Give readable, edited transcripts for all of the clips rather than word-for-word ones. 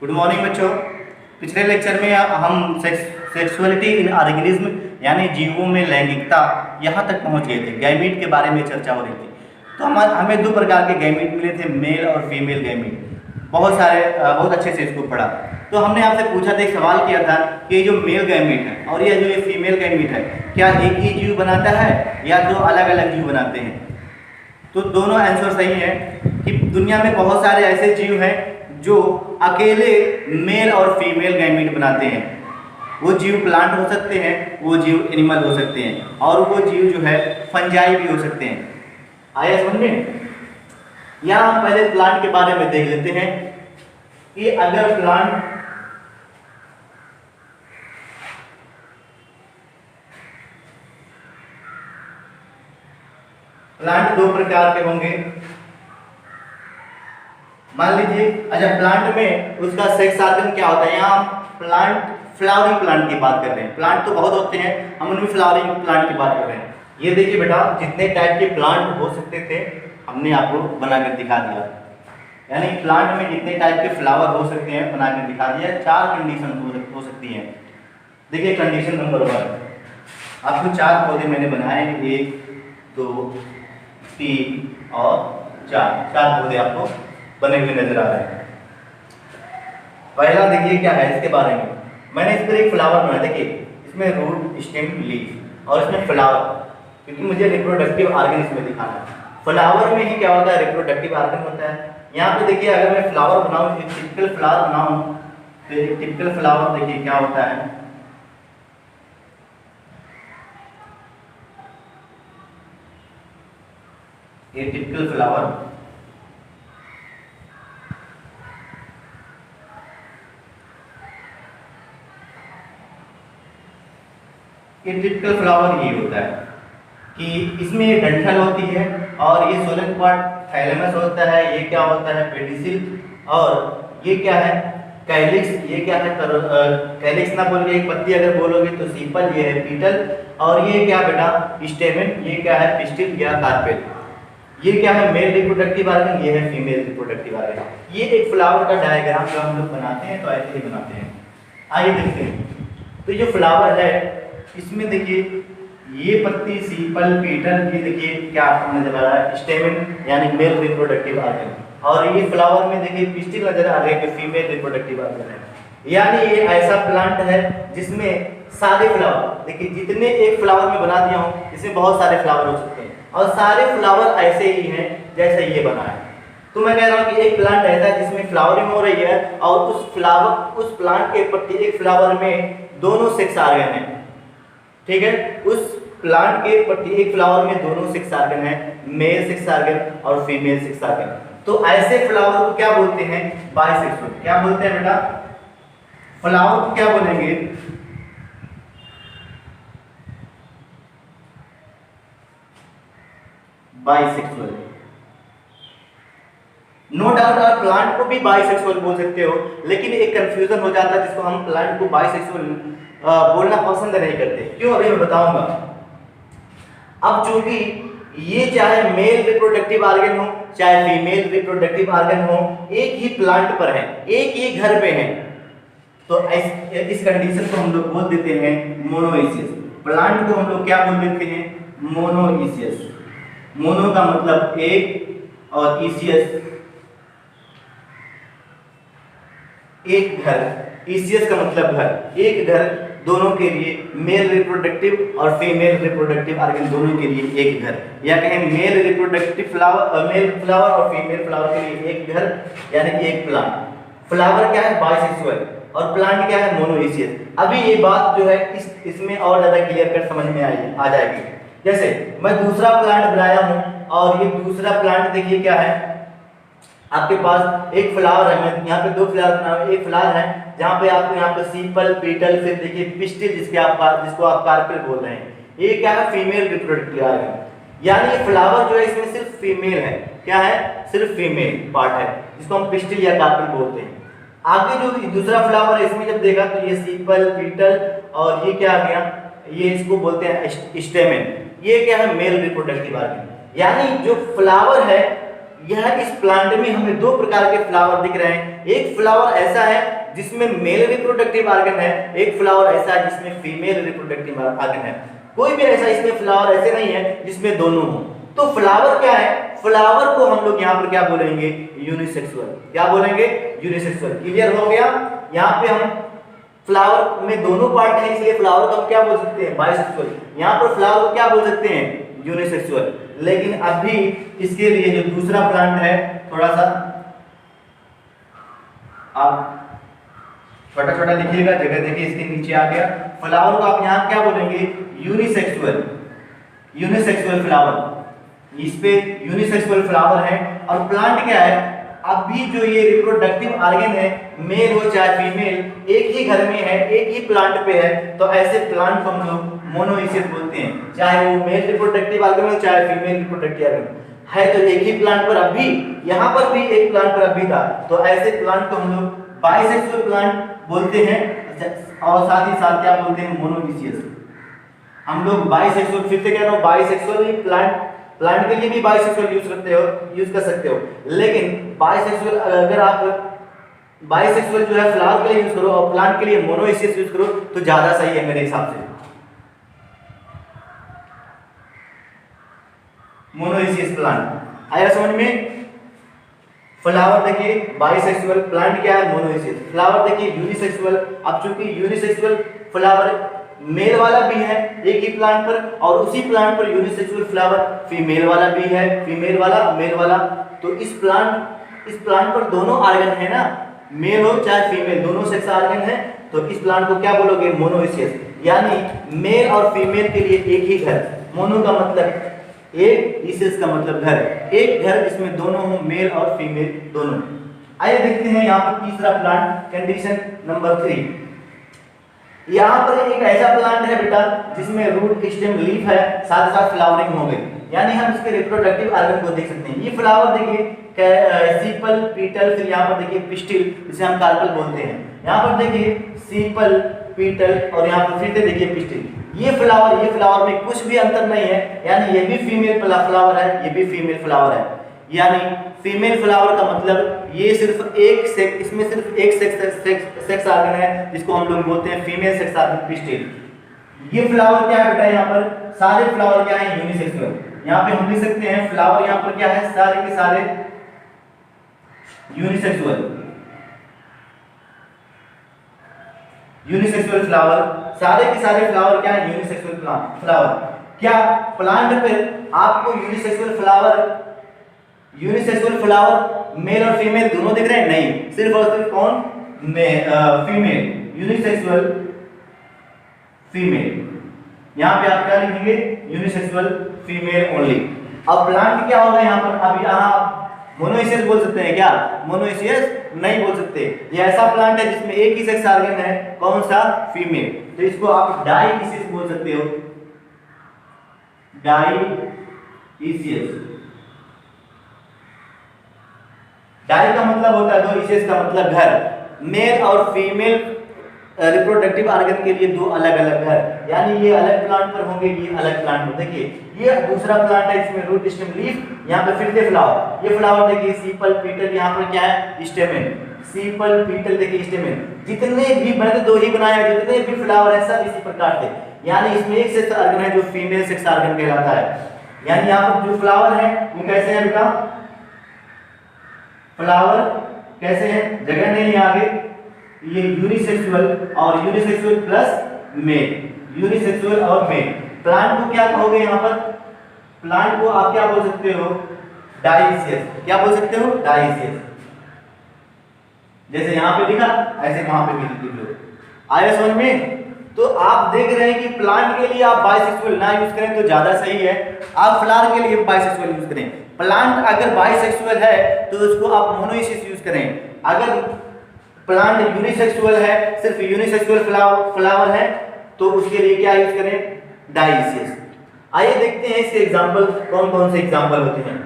Good morning बच्चों। पिछले lecture में हम सेक्सुअलिटी इन ऑर्गेनिज्म यानी जीवों में लैंगिकता यहाँ तक पहुँच गए थे। गैमीट के बारे में चर्चा हो रही थी। तो हमें दो प्रकार के गैमीट मिले थे, मेल और फीमेल गैमीट। बहुत अच्छे से इसको पढ़ा। तो हमने आपसे पूछा था, एक सवाल किया था कि ये जो मेल गैमीट है और ये जो ये फीमेल गैमीट है, क्या एक ही जीव बनाता है या दो अलग अलग जीव बनाते हैं? तो दोनों आंसर सही है कि दुनिया में बहुत सारे ऐसे जीव हैं जो अकेले मेल और फीमेल गैमीट बनाते हैं। वो जीव प्लांट हो सकते हैं, वो जीव एनिमल हो सकते हैं, और वो जीव जो है फंजाई भी हो सकते हैं। आया समझ में? यहाँ हम पहले प्लांट के बारे में देख लेते हैं कि अगर प्लांट दो प्रकार के होंगे। मान लीजिए अच्छा, प्लांट में उसका सेक्स ऑर्गन क्या होता है? यहाँ हम फ्लावरिंग प्लांट की बात कर रहे हैं। प्लांट तो बहुत होते हैं, हम उनमें फ्लावरिंग प्लांट की बात कर रहे हैं। ये देखिए बेटा, जितने टाइप के प्लांट हो सकते थे हमने आपको बनाकर दिखा दिया। यानी प्लांट में जितने टाइप के फ्लावर हो सकते हैं बनाकर दिखा दिया। 4 कंडीशन हो सकती हैं। देखिए कंडीशन नंबर 1, आपको 4 पौधे मैंने बनाए, 1 2 3 और 4 पौधे आपको बने हुए नजर आ रहे हैं। पहला देखिए क्या है इसके बारे में। मैंने इस पर एक फ्लावर बनाया, देखिए इसमें रूट, स्टेम, लीफ और इसमें फ्लावर, क्योंकि मुझे रिप्रोडक्टिव ऑर्गन इसमें दिखाना है। फ्लावर में ही क्या होता है? रिप्रोडक्टिव ऑर्गन होता है। यहाँ पे देखिए, अगर मैं फ्लावर बनाऊँ, एक टिपिकल फ्लावर बनाऊँ, तो एक टिपिकल फ्लावर देखिए क्या होता है। ये टिपिकल फ्लावर टिपिकल फ्लावर ये होता है कि इसमें डंठल होती है और ये सोलन पार्ट थैलेमस होता है। ये क्या होता है? पेडिसिल। और ये क्या है? कैलिक्स। ये क्या है? कैलिक्स ना बोल के एक पत्ती अगर बोलोगे तो सीपल। ये है पीटल। और ये क्या बेटा? स्टेमेन। ये क्या है? पिस्टिल या कार्पेल। ये क्या है? Male reproductive organ. ये है फीमेल रिप्रोडक्टिव ऑर्गन। ये एक फ्लावर का डायग्राम जो हम लोग बनाते हैं तो ऐसे ही बनाते हैं। आइए देखते हैं। तो जो फ्लावर है इसमें देखिए, ये पत्ती, सीपल, पीटल, ये देखिए क्या आपको नजर आ रहा है? स्टेमेन यानी मेल रिप्रोडक्टिव ऑर्गन। और ये फ्लावर में देखिए पिस्टिल नजर आ रही है कि फीमेल रिप्रोडक्टिव ऑर्गन है। यानी ये ऐसा प्लांट है जिसमें सारे फ्लावर, देखिए जितने एक फ्लावर में बना दिया हूँ, इसमें बहुत सारे फ्लावर हो सकते हैं और सारे फ्लावर ऐसे ही हैं जैसे ये बना है। तो मैं कह रहा हूँ कि एक प्लांट ऐसा है जिसमें फ्लावरिंग हो रही है और उस प्लांट के प्रत्येक फ्लावर में दोनों सेक्स ऑर्गन है। ठीक है? उस प्लांट के प्रत्येक फ्लावर में दोनों सेक्स ऑर्गन है, मेल सेक्स ऑर्गन और फीमेल सेक्स ऑर्गन। तो ऐसे फ्लावर को क्या बोलते हैं? बाइसेक्सुअल। क्या बोलते हैं बेटा? फ्लावर को क्या बोलेंगे? बाइसेक्सुअल। नो डाउट आप प्लांट को भी बाइसेक्सुअल बोल सकते हो, लेकिन एक कंफ्यूजन हो जाता है जिसको हम प्लांट को बाइसेक्सुअल बोलना पसंद नहीं करते। क्यों? अभी मैं बताऊंगा। अब चूंकि ये चाहे मेल रिप्रोडक्टिव ऑर्गन हो चाहे फीमेल रिप्रोडक्टिव ऑर्गन हो, एक ही प्लांट पर है, एक ही घर पे है, तो इस कंडीशन को हम लोग बोल देते हैं मोनोइसियस। प्लांट को हम लोग क्या बोल देते हैं? मोनोइसियस। मोनो का मतलब एक और इसियस एक घर। इसियस का मतलब घर, एक घर, दोनों के लिए मेल रिप्रोडक्टिव और फीमेल रिप्रोडक्टिव ऑर्गन दोनों के लिए एक घर, या कहें मेल रिप्रोडक्टिव मेल फ्लावर और फीमेल फ्लावर के लिए एक घर, यानी कि एक प्लांट। फ्लावर क्या है? बाइसेक्सुअल और प्लांट क्या है? मोनोइसियस। अभी ये बात जो है इसमें और ज्यादा क्लियर कट समझ में आ जाएगी। जैसे मैं दूसरा प्लांट बनाया हूं और ये दूसरा प्लांट देखिए क्या है, आपके पास एक फ्लावर है, मैं यहाँ पे 2 फ्लावर बना रहा हूं। एक फ्लावर है जहाँ पे आपको यहाँ पे सीपल, पीटल, फिर देखिए पिस्टिल, जिसको आप कार्पेल बोल रहे हैं। ये क्या है? Female reproductive organ. यानी ये फ्लावर जो है इसमें सिर्फ फीमेल है। क्या है? सिर्फ फीमेल पार्ट है, जिसको हम पिस्टिल या कार्पेल बोलते हैं। आगे जो दूसरा फ्लावर है इसमें जब देखा तो ये सीपल, पीटल और ये क्या आ गया? ये इसको बोलते हैं स्टेमेन। ये क्या है? Male reproductive organ. यानी जो फ्लावर है यह इस प्लांट में हमें दो प्रकार के फ्लावर दिख रहे हैं। एक फ्लावर ऐसा है जिसमें मेल रिप्रोडक्टिव ऑर्गन है, एक फ्लावर ऐसा है जिसमें फीमेल रिप्रोडक्टिव ऑर्गन है। कोई भी ऐसा इसमें फ्लावर ऐसे नहीं है जिसमें दोनों हो। तो फ्लावर क्या है? फ्लावर को हम लोग यहाँ पर क्या बोलेंगे? यूनिसेक्सुअल। क्या बोलेंगे? यूनिसेक्सुअल। क्लियर हो गया? यहाँ पे हम फ्लावर में दोनों पार्ट है, इसलिए फ्लावर को हम क्या बोल सकते हैं? बाइसेक्सुअल। यहाँ पर फ्लावर को क्या बोल सकते हैं? यूनिसेक्सुअल। लेकिन अभी इसके लिए जो दूसरा प्लांट है, थोड़ा सा आप छोटा छोटा लिखिएगा, जगह देखिए इसके नीचे आ गया। फ्लावर को आप यहाँ क्या बोलेंगे? यूनिसेक्सुअल। यूनिसेक्सुअल फ्लावर, इस पे यूनिसेक्सुअल फ्लावर है। और प्लांट क्या है? अभी जो ये रिप्रोडक्टिव ऑर्गन है, मेल हो चाहे फीमेल, एक ही घर में है, एक ही प्लांट पे है, तो ऐसे प्लांट को हम लोग मोनोइसियस बोलते हैं। चाहे वो मेल रिप्रोडक्टिव ऑर्गन हो चाहे फीमेल रिप्रोडक्टिव ऑर्गन है, तो एक ही प्लांट पर अभी, यहाँ पर भी एक प्लांट पर अभी था, तो ऐसे प्लांट को हम लोग बाइसेक्सुअल प्लांट बोलते हैं। और साथ ही साथ क्या बोलते हैं? मोनोइसियस। हम लोग बाइसेक्सुअल, फिर से कह रहा हूँ, बाइसेक्सुअल ही प्लांट के लिए भी बाइसेक्सुअल यूज कर सकते हो, लेकिन बाइसेक्सुअल अगर आप बाइसेक्सुअल जो है फ्लावर के लिए यूज करो और प्लांट के लिए मोनोइसियस यूज करो तो ज्यादा सही है मेरे हिसाब से। मोनोइसियस प्लांट आया समझ में? फ्लावर देखिए बाइसेक्सुअल, प्लांट क्या है? मोनोइसियस। फ्लावर देखिए यूनिसेक्सुअल। अब चूंकि यूनिसेक्सुअल फ्लावर मेल वाला भी है एक ही प्लांट पर, और उसी प्लांट पर यूनिसेक्सुअल फ्लावर फीमेल वाला भी है, फीमेल वाला मेल वाला। तो इस प्लांट पर दोनों ऑर्गन है ना, मेल हो चाहे फीमेल, दोनों सेक्स ऑर्गन है, तो इस प्लांट को क्या बोलोगे? मोनोइसियस। यानी मेल और फीमेल के लिए एक ही घर। मोनो का मतलब एक, इसियस का मतलब घर, एक घर जिसमें दोनों हो, मेल और फीमेल दोनों। आइए देखते हैं यहाँ पर तीसरा प्लांट, कंडीशन नंबर 3। यहाँ पर एक ऐसा प्लांट है बेटा जिसमें रूट, स्टेम, लीफ है, साथ साथ फ्लावरिंग हो गई, यानी हम इसके रिप्रोडक्टिव ऑर्गन को देख सकते हैं। ये फ्लावर देखिए सीपल, पीटल, फिर यहाँ पर देखिए पिस्टिल, जिसे हम कार्पल बोलते हैं। यहाँ पर देखिए सीपल, पीटल और यहाँ पर फिर से देखिए पिस्टिल। ये फ्लावर में कुछ भी अंतर नहीं है, यानी ये भी फीमेल फ्लावर है, ये भी फीमेल फ्लावर है। यानी फीमेल फ्लावर का मतलब ये सिर्फ एक सेक्स, इसमें सिर्फ एक सेक्स ऑर्गन है जिसको हम लोग बोलते हैं फीमेल सेक्स ऑर्गन, पिस्टिल। ये फ्लावर क्या है बेटा? यहाँ पर सारे फ्लावर क्या है? यूनिसेक्सुअल। यहाँ पे हम लिख सकते हैं फ्लावर यहाँ पर क्या है? सारे के सारे यूनिसेक्सुअल। यूनिसेक्सुअल फ्लावर, सारे के सारे फ्लावर क्या है? Unisexual flower. क्या प्लांट पे आपको यूनिसेक्सुअल फ्लावर मेल और फीमेल दोनों दिख रहे हैं? नहीं, सिर्फ और सिर्फ कौन? फीमेल। Unisexual female. यहाँ पे आप क्या लिखेंगे? Unisexual female only. अब प्लांट क्या होगा यहाँ पर? अब यहाँ मोनोइसियस बोल सकते हैं क्या? मोनोइसियस नहीं बोल सकते। ये ऐसा प्लांट है जिसमें एक ही सेक्स ऑर्गन है, कौन सा? फीमेल। तो इसको आप डाइसियस बोल सकते हो, डाइसियस। डाई का मतलब होता है दो, इसियस का मतलब घर। मेल और फीमेल रिप्रोडक्टिव ऑर्गन के लिए दो अलग अलग घर, यानी ये अलग प्लांट पर होंगे, ये अलग प्लांट पर। देखिए ये दूसरा प्लांट है, इसमें रूट, स्टेम, लीफ, यहाँ पे फिर से फ्लावर। ये फ्लावर देखिए सीपल, पीटल, यहाँ पर क्या है? स्टेमेन। सीपल, पीटल देखिए स्टेमेन। जितने भी, मैंने तो दो ही बनाया, जितने भी फ्लावर है सब इसी प्रकार से, यानी इसमें एक सेक्स ऑर्गन है जो फीमेल सेक्स ऑर्गन कहलाता है। यानी यहाँ पर जो फ्लावर है वो कैसे है बेटा? फ्लावर कैसे है? जगह नहीं है आगे, ये यूनिसेक्सुअल और यूनिसेक्सुअल प्लस मेल, यूनिसेक्सुअल और मेल। प्लांट को क्या कहोगे यहाँ पर? प्लांट को आप क्या बोल सकते हो? डाइसियस। क्या बोल सकते हो? डाइसियस। जैसे यहाँ पे लिखा ऐसे वहां पे भी लिख लो। आया समझ में? तो आप देख रहे हैं कि प्लांट के लिए आप बाइसेक्सुअल ना यूज करें तो ज्यादा सही है, आप फ्लावर के लिए बाइसेक्सुअल यूज करें। प्लांट अगर बाइसेक्सुअल है तो उसको आप मोनोइसियस यूज करें। अगर प्लांट यूनिसेक्सुअल है, सिर्फ यूनिसेक्सुअल फ्लावर है, तो उसके लिए क्या यूज करें? डाइसियस। आइए देखते हैं इसके एग्जांपल, कौन कौन से एग्जांपल होते हैं।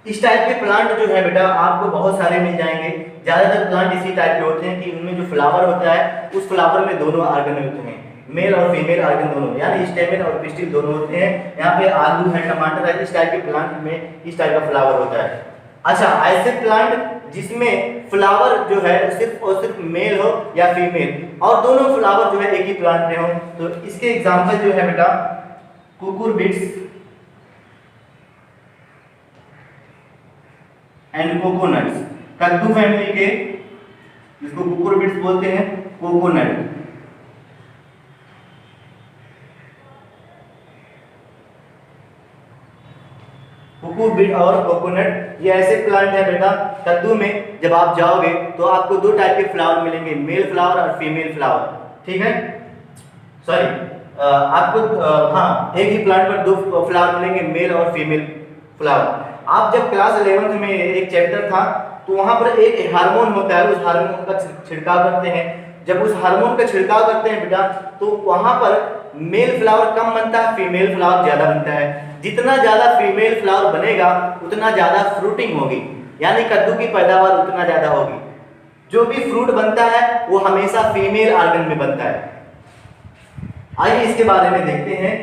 इस टाइप के प्लांट जो है बेटा आपको बहुत सारे मिल जाएंगे। ज्यादातर प्लांट इसी टाइप के होते हैं कि उनमें जो फ्लावर होता है उस फ्लावर में दोनों ऑर्गन होते हैं। मेल और फीमेल ऑर्गन दोनों, यानी स्टेमेन और पिस्टिल दोनों होते हैं। यहाँ पे आलू है, टमाटर है, इस टाइप के प्लांट में इस टाइप का फ्लावर होता है। अच्छा, ऐसे प्लांट जिसमें फ्लावर जो है सिर्फ और सिर्फ मेल हो या फीमेल और दोनों फ्लावर जो है एक ही प्लांट में हो, तो इसके एग्जांपल जो है बेटा कुकुरबिट्स एंड कोकोनट्स, कद्दू फैमिली के, जिसको कुकुरबिट्स बोलते हैं, कोकोनट, कुकुरबिट और कोकोनट, ये ऐसे प्लांट है बेटा, कद्दू में जब आप जाओगे तो आपको दो टाइप के फ्लावर मिलेंगे, मेल फ्लावर और फीमेल फ्लावर, ठीक है। सॉरी, आपको हाँ, एक ही प्लांट पर दो फ्लावर मिलेंगे, मेल और फीमेल फ्लावर। आप जब क्लास 11th में एक चैप्टर था तो वहां पर एक हार्मोन होता है, उस हार्मोन का छिड़काव करते हैं। जब उस हार्मोन का छिड़काव करते हैं बेटा तो वहां पर मेल फ्लावर कम बनता है, फीमेल फ्लावर ज्यादा बनता है। जितना ज्यादा फीमेल फ्लावर बनेगा उतना ज्यादा फ्रूटिंग होगी, यानी कद्दू की पैदावार उतना ज्यादा होगी। जो भी फ्रूट बनता है वो हमेशा फीमेल ऑर्गन में बनता है। आइए इसके बारे में देखते हैं।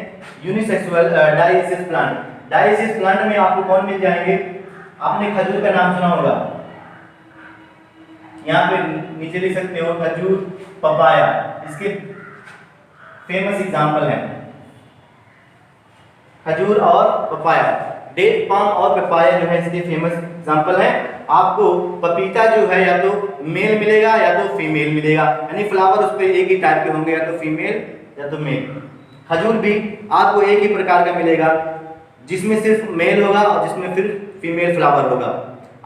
यूनिसेक्सुअल डाइसिस प्लांट, डाइसिस प्लांट में आपको कौन मिल जाएंगे? आपने खजूर का नाम सुना होगा, यहाँ पे नीचे लिख सकते हो खजूर, पपाया, इसके फेमस एग्जांपल हैं खजूर और पपाया। डेट पाम और पपाया जो है इसके फेमस एग्जांपल हैं। आपको पपीता जो है या तो मेल मिलेगा या तो फीमेल मिलेगा, यानी फ्लावर उस पर एक ही टाइप के होंगे, या तो फीमेल या तो मेल। खजूर भी आपको एक ही प्रकार का मिलेगा जिसमें सिर्फ मेल होगा और जिसमें फिर फीमेल फ्लावर होगा।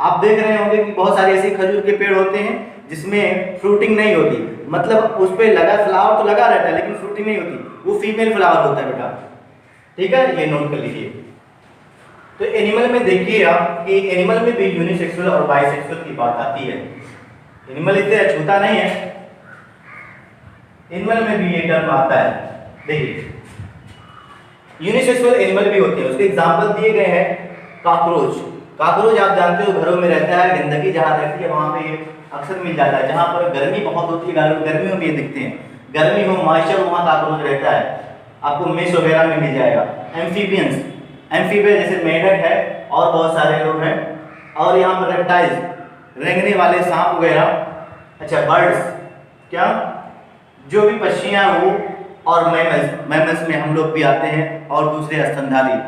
आप देख रहे होंगे कि बहुत सारे ऐसे खजूर के पेड़ होते हैं जिसमें फ्रूटिंग नहीं होती, मतलब उस पे लगा फ्लावर तो लगा रहता है लेकिन फ्रूटिंग नहीं होती, वो फीमेल फ्लावर होता है बेटा, ठीक है, ये नोट कर लीजिए। तो एनिमल में देखिए आप कि एनिमल में भी यूनिसेक्सुअल और बाइसेक्सुअल की बात आती है। एनिमल इतने अछूता नहीं है, एनिमल में भी ये टर्म आता है। देखिए यूनिसेक्सुअल एनिमल भी होते हैं, उसके एग्जांपल दिए गए हैं। कॉकरोच, कॉकरोच आप जानते हो घरों में रहता है, गंदगी जहाँ रहती है वहाँ पे ये अक्सर मिल जाता है। जहाँ पर गर्मी बहुत होती है, गर्मियों में ये दिखते हैं, गर्मी हो मॉइस्चर वहाँ कॉकरोच रहता है, आपको मेस वगैरह में मिल जाएगा। एम्फीबियंस, एम्फीबियन जैसे मेढक है और बहुत सारे लोग हैं। और यहाँ पर रेप्टाइल्स, रेंगने वाले सांप वगैरह। अच्छा, बर्ड्स, क्या जो भी पक्षियाँ वो, और मैमल्स, मैमल्स में हम लोग भी आते हैं और दूसरे स्तनधारी,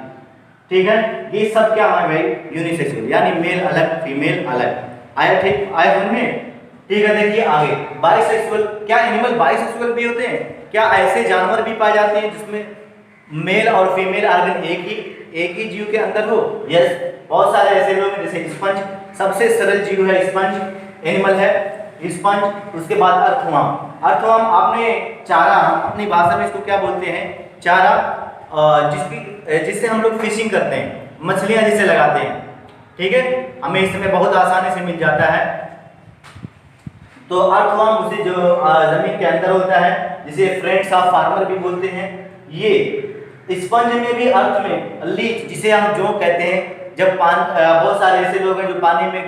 ठीक है। ये सब क्या है भाई? यूनिसेक्सुअल, यानी मेल अलग फीमेल अलग। आया ठीक, आया समझ में? ठीक है, देखिए आगे बाइसेक्सुअल। क्या एनिमल बाइसेक्सुअल भी होते हैं? क्या ऐसे जानवर भी पाए जाते हैं जिसमें मेल और फीमेल ऑर्गन एक ही जीव के अंदर हो? यस, बहुत सारे ऐसे लोग हैं, जैसे स्पंज, सबसे सरल जीव है स्पंज, एनिमल है स्पंज। उसके बाद अर्थवर्म, अर्थवर्म आपने चारा, अपनी भाषा में इसको क्या बोलते हैं? चारा, जिससे हम लोग फिशिंग करते हैं, मछलियां जिसे लगाते हैं, ठीक है, हमें इसमें बहुत आसानी से मिल जाता है। तो अर्थवर्म उसे जो जमीन के अंदर होता है, जिसे फ्रेंड्स ऑफ फार्मर भी बोलते हैं। ये स्पंज में भी अर्थ में लीच, जिसे हम जोंक कहते हैं, जब बहुत सारे ऐसे लोग हैं जो पानी में,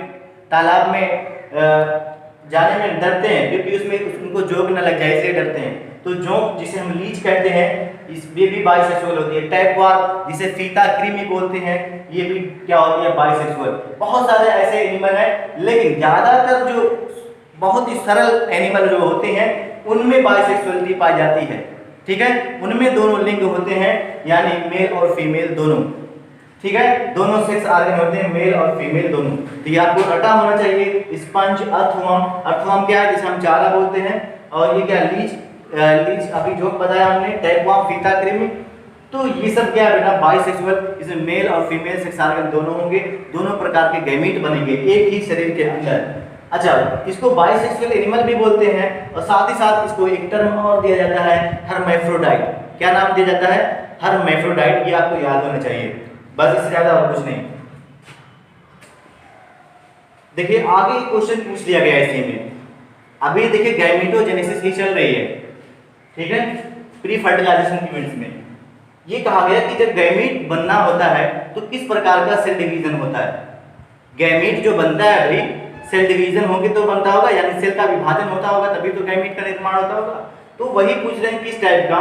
तालाब में जाने में डरते हैं क्योंकि उसमें उनको जोंक न लग जाए इसलिए डरते हैं, तो जोंक जिसे हम लीच कहते हैं, इसमें भी बाइसेक्सुअल होती है। टैपवार्म जिसे फीता कृमि बोलते हैं, ये भी क्या होती है? बाइसेक्सुअल। बहुत सारे ऐसे एनिमल हैं, लेकिन ज्यादातर जो बहुत ही सरल एनिमल जो होते हैं उनमें बाइसेक्सुअलिटी पाई जाती है, ठीक है, उनमें दोनों लिंग होते हैं, यानी मेल और फीमेल दोनों, ठीक है, दोनों सेक्स ऑर्गन होते हैं, मेल और फीमेल दोनों। तो ये आपको पता होना चाहिए। स्पंज, अर्थवर्म, अर्थवर्म क्या है? जिसे हम चारा बोलते हैं, और ये क्या? लीच, लीच अभी जो बताया हमने, टैपवर्म, फीता कृमि। तो ये सब क्या है बेटा? बाइसेक्सुअल, इसमें मेल और फीमेल सेक्स ऑर्गन दोनों होंगे, दोनों प्रकार के गैमीट बनेंगे एक ही शरीर के अंदर। अच्छा, इसको बाइसेक्सुअल एनिमल भी बोलते हैं, और साथ ही साथ इसको एक टर्म और दिया जाता है, हर्मैफ्रोडाइट। क्या नाम दिया जाता है? हर्मैफ्रोडाइट। ये आपको याद होना चाहिए, बस, इससे ज्यादा और कुछ नहीं। देखिए आगे क्वेश्चन पूछ लिया गया इसी में। अभी देखिए गैमेटोजेनेसिस की चल रही है, ठीक है, प्री फर्टिलाइजेशन की इवेंट्स में। ये कहा गया कि जब गैमीट बनना होता है तो किस प्रकार का सेल डिवीजन होता है? गैमीट जो बनता है भाई, सेल डिवीजन होके तो बनता होगा, यानी सेल का विभाजन होता होगा, तभी तो गैमीट का निर्माण होता होगा। तो वही पूछ रहे हैं किस टाइप का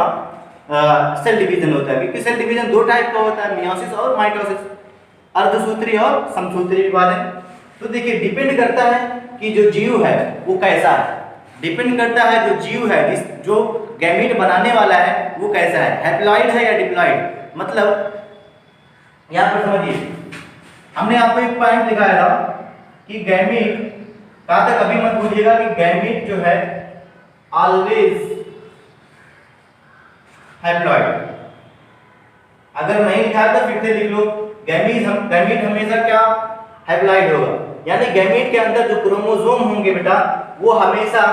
सेल डिवीजन होता है, क्योंकि सेल डिवीजन दो टाइप का होता है, मियोसिस और माइटोसिस, अर्धसूत्री और समसूत्री विभाजन। तो देखिए डिपेंड करता है कि जो जीव है वो कैसा है, डिपेंड करता है जो जीव है जो गैमीट बनाने वाला है वो कैसा है, हैप्लॉइड है या डिप्लॉइड। मतलब यहाँ पर समझिए, हमने आपको एक पॉइंट दिखाया था कि गैमीट कहा था, कभी मत भूलिएगा कि गैमीट जो है ऑलवेज हैप्लॉइड। अगर नहीं लिखा तो फिर से लिख लो, गैमीट हमेशा क्या हैप्लॉइड होगा, यानी गैमीट के अंदर जो क्रोमोसोम होंगे बेटा वो हमेशा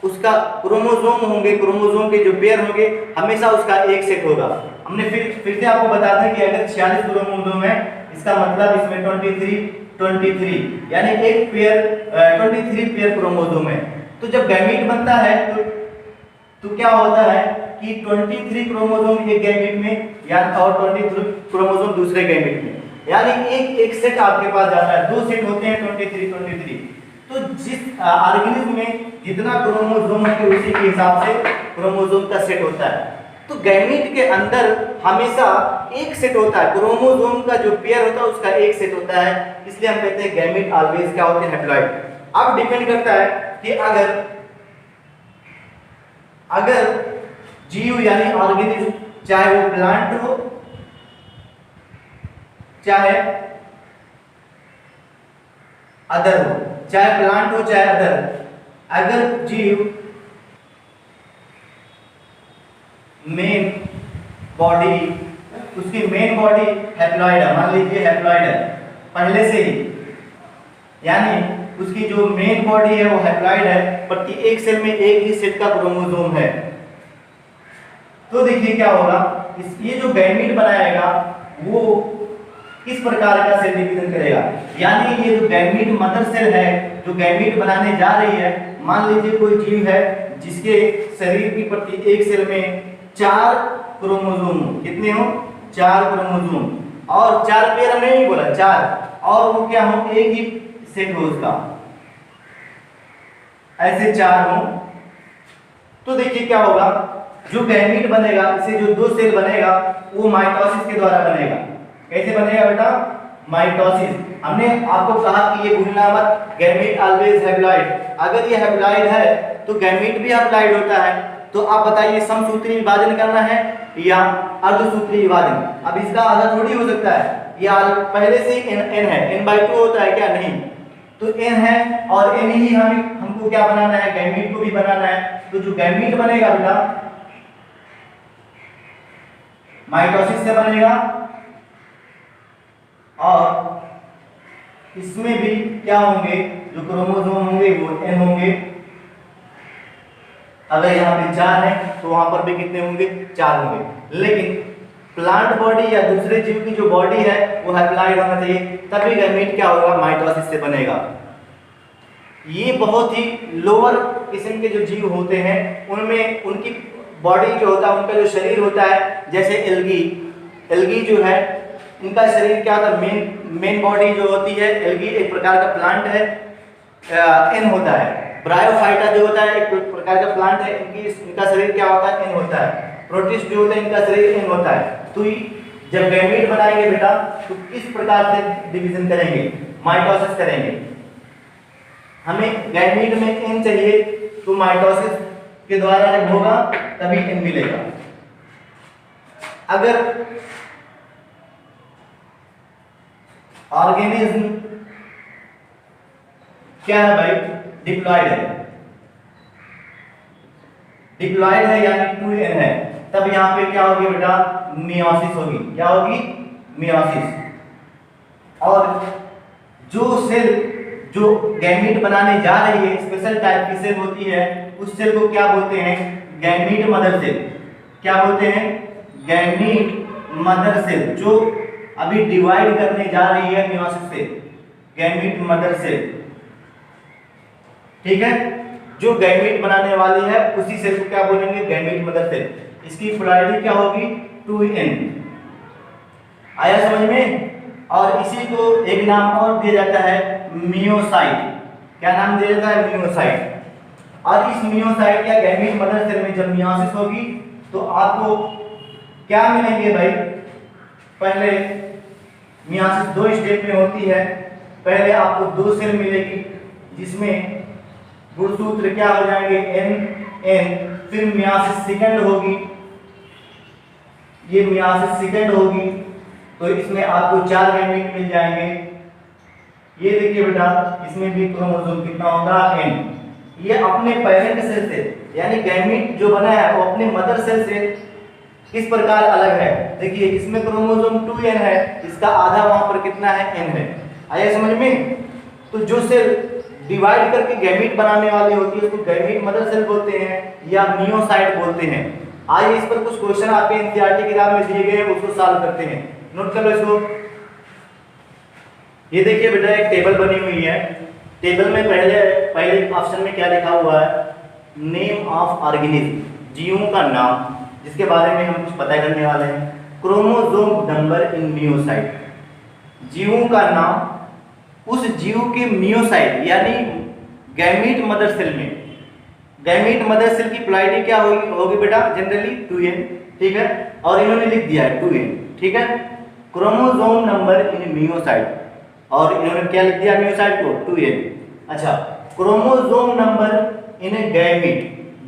उसका क्रोमोसोम के जो पेयर होंगे हमेशा उसका एक सेट होगा। हमने फिर से आपको बताते हैं कि अगर 46 क्रोमोसोम है, इसका मतलब इसमें 23 यानी एक पेयर 23 पेयर क्रोमोसोम है। तो जब गैमीट बनता है तो क्या होता है कि 23 क्रोमोसोम एक गैमीट में या और 23 क्रोमोसोम दूसरे गैमीट में, यानी एक सेट आपके पास जाता है, दो सेट होते हैं 23। तो जिस ऑर्गेनिज्म में जितना क्रोमोसोम है उसी के हिसाब से क्रोमोसोम का सेट होता है। तो गैमीट के अंदर हमेशा एक सेट होता है, क्रोमोसोम का जो पेयर होता है उसका एक सेट होता है, इसलिए हम कहते हैं गैमीट ऑलवेज क्या होते हैं, हैप्लॉइड। अब डिपेंड करता है कि अगर जीव यानी ऑर्गेनिज्म, चाहे वो प्लांट हो चाहे अदर हो, चाहे प्लांट हो चाहे अदर, अगर जीव उसकी मेन बॉडी हैप्लॉइड है, मान लीजिए हैप्लॉइड है पहले से ही, यानी उसकी जो मेन बॉडी है वो हैप्लॉइड है, प्रति एक सेल में एक ही सेट का क्रोमोसोम है। तो देखिए क्या होगा, ये जो गैमीट बनाएगा वो किस प्रकार का सेल डिवीजन करेगा, यानी ये जो गैमीट मदर सेल है जो गैमीट बनाने जा रही है, मान लीजिए कोई जीव है जिसके शरीर की प्रति एक सेल में 4 क्रोमोसोम, कितने हो 4 क्रोमोसोम, और 4 पेयर हमने नहीं बोला 4, और वो क्या हो एक ही सेट हो उसका, ऐसे 4 हो। तो देखिए क्या होगा, जो गैमीट बनेगा इसे जो दो सेल बनेगा वो माइटोसिस के द्वारा बनेगा। कैसे बनेगा बेटा, माइटोसिस। हमने आपको कहा कि ये भूलना मत, गैमीट ऑलवेज हैप्लॉइड, अगर ये हैप्लॉइड है तो गैमीट भी हैप्लॉइड होता है। तो आप बताइए समसूत्री विभाजन करना है या अर्धसूत्री विभाजन। अब इसका आधा थोड़ी हो सकता है, या पहले से ही n है, n/2 होता है क्या, नहीं, तो n है और n ही हमको क्या बनाना है, गैमीट को भी बनाना है। तो जो गैमीट बनेगा बेटा माइटोसिस से बनेगा, और इसमें भी क्या होंगे, जो क्रोमोसोम होंगे वो n होंगे। अगर यहाँ पे 4 है तो वहां पर भी कितने होंगे, 4 होंगे। लेकिन प्लांट बॉडी या दूसरे जीव की जो बॉडी है वो हैप्लॉइड होना चाहिए, तभी गैमीट क्या होगा, माइटोसिस से बनेगा। ये बहुत ही लोअर किस्म के जो जीव होते हैं उनमें उनकी बॉडी जो होता है, उनका जो शरीर होता है, जैसे एल्गी जो है इनका शरीर क्या होता है, मेन बॉडी जो होती है, एल्गी एक प्रकार का प्लांट है, एन होता है। ब्रायोफाइटा जो होता है एक प्रकार का प्लांट है, इनका शरीर क्या होता है, एन होता है। प्रोटिस्ट जो होते हैं इनका शरीर एन होता है। तो जब गैमीट बनाएंगे बेटा तो किस प्रकार से डिवीजन करेंगे, माइटोसिस करेंगे। हमें गैमीट में एन चाहिए तो माइटोसिस के द्वारा जब होगा तभी एन मिलेगा। अगर ऑर्गेनिज्म क्या है भाई, डिप्लॉइड है यानी 2n है, तब यहाँ पे क्या होगी बेटा, मियोसिस होगी। क्या होगी, मियोसिस। और जो सेल जो गैमीट बनाने जा रही है स्पेशल टाइप की सेल होती है, उस सेल को क्या बोलते हैं, गैमीट मदर सेल। क्या बोलते हैं, गैमीट मदर सेल, जो अभी डिवाइड करने जा रही है मियोसिस से, गैमीट मदर सेल। ठीक है, जो गैमीट बनाने वाली है उसी सेल को क्या बोलेंगे, गैमीट मदर सेल। इसकी पोलैरिटी क्या होगी, 2n। आया समझ में। और इसी को एक नाम और दिया जाता है मियोसाइट। क्या नाम दिया जाता है, मियोसाइट। और इस मियोसाइट या गैमीट मदर सेल में जब मियोसिस होगी तो आपको क्या मिलेंगे भाई? पहले मियोसिस दो स्टेप में होती है। पहले आपको दो सेल मिलेगी जिसमें गुणसूत्र क्या हो जाएंगे? एन। फिर मियोसिस सेकंड होगी, ये मियोसिस सेकंड होगी तो इसमें आपको 4 गैमीट मिल जाएंगे। ये देखिए बेटा, इसमें भी क्रोमोसोम कितना होगा? एन। ये अपने पेरेंट सेल से यानी गैमीट जो बना है वो अपने मदर सेल से किस प्रकार अलग है? देखिए इसमें क्रोमोसोम 2n है, इसका आधा वहां पर कितना है? n है। आया समझ में? तो जो सेल डिवाइड करके गैमीट बनाने वाली होती है उसको गैमीट मदर सेल बोलते हैं या मियोसाइट बोलते हैं। आइए इस पर कुछ क्वेश्चन आपके एनसीईआरटी किताब में दिए गए हैं, उसको सॉल्व करते हैं। नोट कर लो इसको। ये देखिए बेटा, एक टेबल बनी हुई है। टेबल में पहले ऑप्शन में क्या लिखा हुआ है? नेम ऑफ ऑर्गेनिज्म, जीवों का नाम, जिसके बारे में हम कुछ पता करने वाले हैं। क्रोमोसोम नंबर इन मियोसाइट, जीवों का नाम उस जीव के मियोसाइट यानी गैमीट मदर सेल में। गैमीट मदर सेल की प्लॉइडी क्या होगी बेटा? जनरली 2n, ठीक है। और इन्होंने लिख दिया है 2n, ठीक है। क्रोमोसोम नंबर इन मियोसाइट, और इन्होंने क्या लिख दिया मियोसाइट को? 2n। अच्छा, chromosome number in gamete,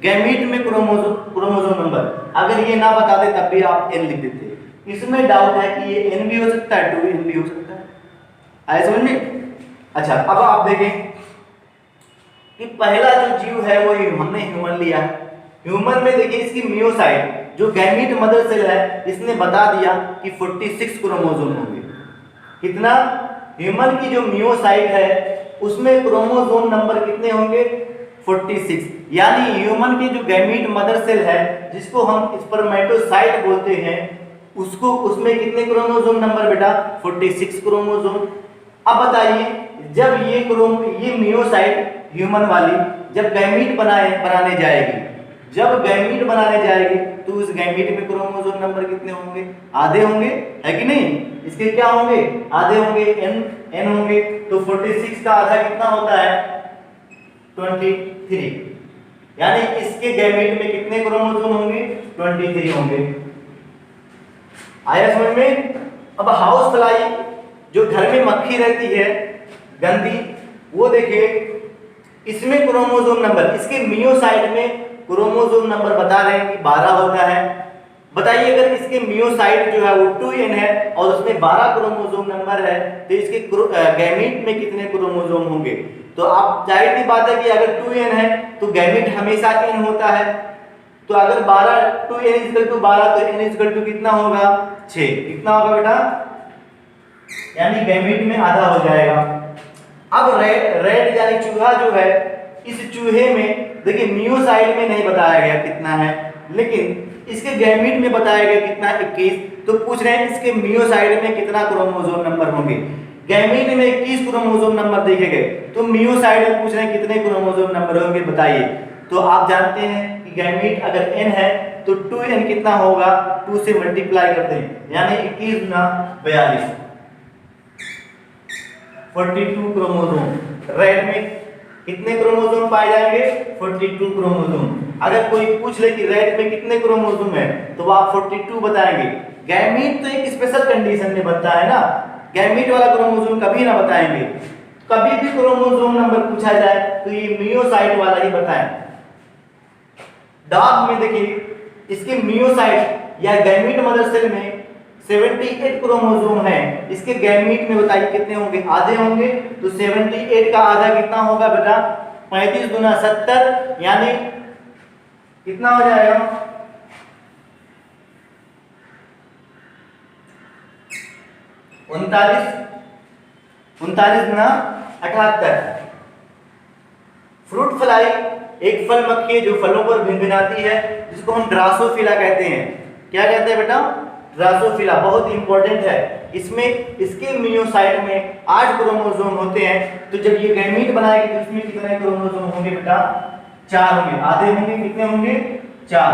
gamete में क्रोमोसोम नंबर अगर ये ना बता दे तब भी आप n लिख देते। इसमें डाउट है कि ये n भी हो सकता है 2n भी हो सकता है। आए समझ में? अच्छा, अब आप देखें कि पहला जो जीव है वो हमने ह्यूमन लिया है। ह्यूमन में देखिए इसकी मियोसाइट जो गैमीट मदर सेल है इसने बता दिया कि 46 क्रोमोसोम होंगे। कितना? ह्यूमन की जो मियोसाइट है उसमें क्रोमोसोम नंबर कितने होंगे? 46। यानी ह्यूमन की जो गैमीट मदर सेल है जिसको हम स्पर्मेटोसाइट बोलते हैं उसको, उसमें कितने क्रोमोसोम नंबर बेटा? 46 क्रोमोसोम। अब बताइए, जब ये मियोसाइट ह्यूमन वाली जब गैमीट बनाने जाएगी, जब गैमीट बनाने जाएगी तो उस गैमीट में क्रोमोसोम नंबर कितने होंगे? आधे होंगे, है कि नहीं? इसके क्या होंगे? आधे होंगे, n होंगे। तो 46 का आधा कितना होता है? 23। यानी इसके गैमीट में कितने क्रोमोसोम होंगे? 23 होंगे। आया समझ में? अब हाउस फ्लाई जो घर में मक्खी रहती है गंदी, वो देखिए इसमें क्रोमोसोम नंबर, इसके मियोसाइट में क्रोमोसोम नंबर बता रहे हैं कि 12 होता है। बताइए अगर इसके मियोसाइट जो है वो 2n है और उसमें 12 क्रोमोसोम नंबर है तो इसके गैमीट में कितने क्रोमोसोम होंगे? तो आप जाहिर सी बात है कि अगर 2n है तो गैमीट हमेशा n होता है। तो अगर 2n = 12 तो n = कितना होगा? 6। कितना होगा बेटा? यानी गैमीट में आधा हो जाएगा। अब रेड यानी चूहा जो है, इस चूहे में देखिए मियोसाइट में नहीं बताया गया कितना है, लेकिन इसके गैमीट में बताया गया कितना? 21। तो पूछ रहे हैं इसके मियोसाइट में कितना क्रोमोसोम नंबर होंगे? गैमीट में 21 क्रोमोसोम नंबर देखे गए, तो मियोसाइट में पूछ रहे हैं कितने क्रोमोसोम नंबर होंगे? बताइए। तो आप जानते हैं कि गैमीट अगर n है तो 2n कितना होगा? 2 से मल्टीप्लाई करते हैं, यानी 21 × 42, 42 क्रोमोसोम। रेड में कितने क्रोमोसोम पाए जाएंगे? 42 क्रोमोसोम। अगर कोई पूछ ले कि रेड में कितने क्रोमोसोम है तो आप 42 बताएंगे। गैमीट तो एक स्पेशल कंडीशन में बनता है ना, गैमीट वाला क्रोमोसोम कभी ना बताएंगे। कभी भी क्रोमोसोम नंबर पूछा जाए तो ये मियोसाइट वाला ही बताएं। डॉग में देखिए इसके मियोसाइट या गैमीट मदर सेल में 78 क्रोमोसोम है, इसके गैमीट में बताइए कितने होंगे? आधे होंगे। तो 78 का आधा कितना होगा बेटा? 35 × 70, यानी कितना हो जाएगा? 39 × 78। फ्रूट फ्लाई एक फल मक्खी है जो फलों पर भिनभिनाती है, जिसको हम ड्रासोफिला कहते हैं। क्या कहते हैं बेटा? ड्रासोफिला। बहुत इंपॉर्टेंट है। इसमें इसके मियोसाइट में 8 क्रोमोसोम होते हैं। तो जब ये गैमीट बनाएगी तो इसमें कितने क्रोमोसोम होंगे बेटा? 4 होंगे। आधे होंगे, कितने होंगे? 4।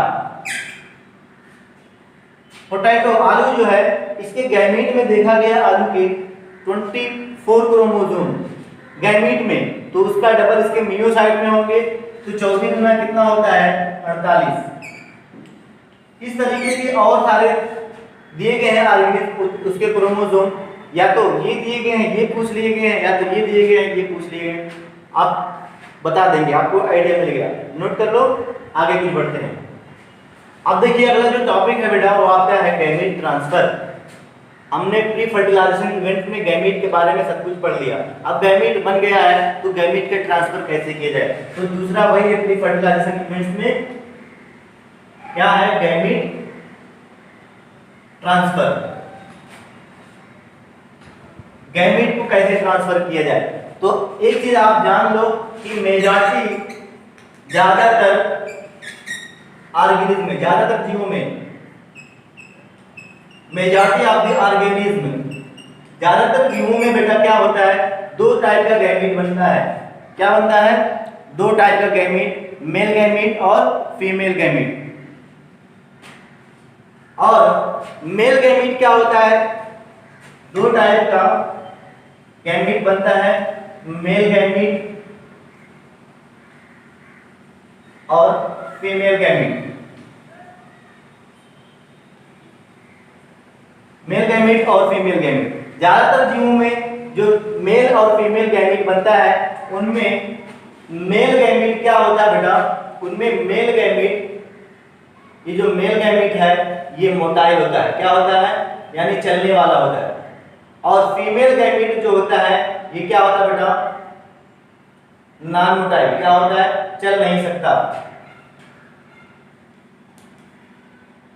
पोटैटो आलू जो है, इसके गैमीट में देखा गया आलू के 24 क्रोमोसोम गैमीट में, तो उसका डबल इसके मियोसाइट में होंगे तो 24 गुना कितना होता है 48। इस तरीके के और सारे दिए गए हैं ऑर्गेनिज्म, उसके क्रोमोसोम या तो ये दिए गए हैं, ये पूछ लिए गए हैं, या तो ये दिए गए हैं, ये पूछ लिए गए हैं। आप बता देंगे, आपको आइडिया मिल गया, नोट कर लो। आगे कुछ बढ़ते हैं। अब देखिए अगला जो टॉपिक है बेटा वो आपका है गैमीट ट्रांसफर। हमने प्री फर्टिलाइजेशन इवेंट में गैमीट के बारे में सब कुछ पढ़ लिया। अब गैमीट बन गया है तो गैमीट का ट्रांसफर कैसे किया जाए, तो दूसरा वही है प्री फर्टिलाइजेशन इवेंट्स में क्या है गैमीट ट्रांसफर। गैमीट को कैसे ट्रांसफर किया जाए, तो एक चीज आप जान लो कि मेजॉरिटी ज्यादातर ऑर्गेनिज्म में, ज्यादातर जीवों में, मेजॉरिटी ऑफ द ऑर्गेनिज्म, ज्यादातर जीवों में बेटा क्या होता है, दो टाइप का गैमीट बनता है। क्या बनता है, दो टाइप का गैमीट, मेल गैमीट और फीमेल गैमीट। और मेल गैमीट क्या होता है, दो टाइप का गैमीट बनता है, मेल गैमीट और फीमेल गैमीट। मेल गैमीट और फीमेल गैमीट, ज्यादातर जीवों में जो मेल और फीमेल गैमीट बनता है उनमें मेल गैमीट क्या होता है बेटा, उनमें मेल गैमीट, ये जो मेल गैमीट है ये मोटाइल होता है। क्या होता है, यानी चलने वाला होता है। और फीमेल गैमीट जो होता है ये क्या होता है बेटा, नॉन मोटाइल। क्या होता है, चल नहीं सकता।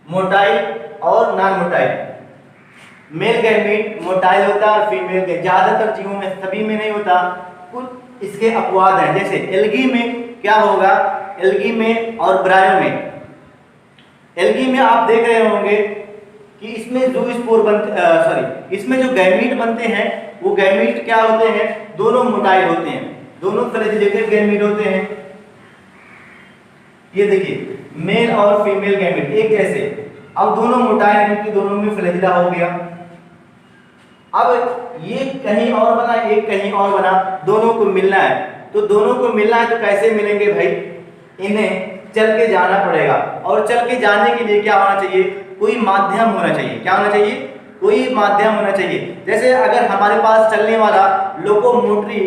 मोटाइल और non motile, male gamete motile होता है और फीमेल के ज्यादातर जीवों में, सभी में नहीं होता, कुछ इसके अपवाद हैं। जैसे एल्गी में क्या होगा, एल्गी में और ब्रायो में, एल्गी में आप देख रहे होंगे कि इसमें ज़ूस्पोर बनते, इसमें जो गैमीट बनते हैं वो गैमीट क्या होते हैं, दोनों मोटाइल होते हैं, दोनों फ्लैजिलेटेड गैमीट होते हैं। ये देखिए मेल और फीमेल गैमीट एक जैसे, अब दोनों मोटाइल क्योंकि दोनों में फ्लैजिला हो गया। अब ये कहीं और बना, एक कहीं और बना, दोनों को मिलना है। तो दोनों को मिलना है तो कैसे मिलेंगे भाई, इन्हें चल के जाना पड़ेगा। और चल के जाने के लिए क्या होना चाहिए, कोई माध्यम होना चाहिए। क्या होना चाहिए, कोई माध्यम होना चाहिए। जैसे अगर हमारे पास चलने वाला लोकोमोटरी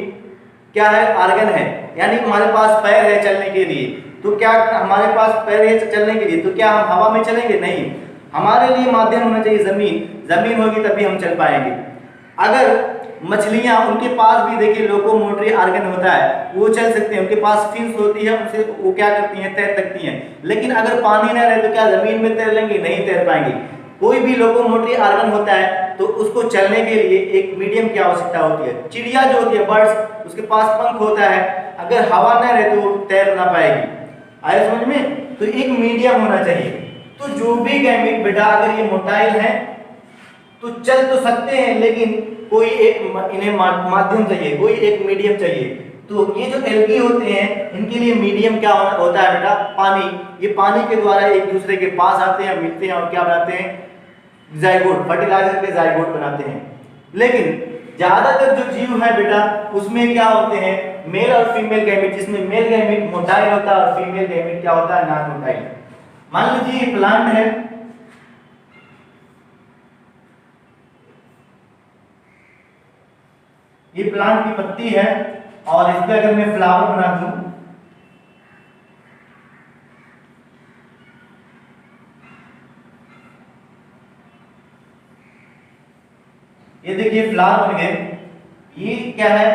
क्या है, ऑर्गन है, यानी हमारे पास पैर है चलने के लिए, तो क्या हमारे पास पैर है चलने के लिए, तो क्या हम हवा में चलेंगे, नहीं, हमारे लिए माध्यम होना चाहिए जमीन। जमीन होगी तभी हम चल पाएंगे। अगर मछलियां, उनके पास भी देखिए लोकोमोटरी ऑर्गन होता है, वो चल सकते हैं, उनके पास फिन्स होती है, उनसे वो क्या करती हैं, तैर सकती हैं। लेकिन अगर पानी न रहे तो क्या जमीन में तैर लेंगे, नहीं तैर पाएंगे। कोई भी लोकोमोटरी ऑर्गन होता है तो उसको चलने के लिए एक मीडियम की आवश्यकता होती है। चिड़िया जो होती है, बर्ड्स, उसके पास पंख होता है, अगर हवा न रहे तो वो तैर ना पाएगी। आया समझ में, तो एक मीडियम होना चाहिए। तो जो भी गैमीट बेटा अगर ये मोटाइल है तो चल तो सकते हैं, लेकिन कोई एक इन्हें माध्यम चाहिए, कोई एक मीडियम चाहिए। तो ये जो एल्गी होते हैं इनके लिए मीडियम क्या होता है बेटा, पानी। ये पानी के द्वारा एक दूसरे के पास आते हैं, मिलते हैं और क्या बनाते हैं, जाइगोट, फर्टिलाइजर के जाइगोट बनाते हैं। लेकिन ज्यादातर जो जीव है बेटा उसमें क्या होते हैं, मेल और फीमेल गैमीट, जिसमें मेल गैमीट मोटाइल होता है और फीमेल गैमीट क्या होता है, नॉन मोटाइल। मान लीजिए प्लांट है, ये प्लांट की पत्ती है और इस पे अगर मैं फ्लावर बना दूं, ये देखिए फ्लावर बन गए। ये क्या है,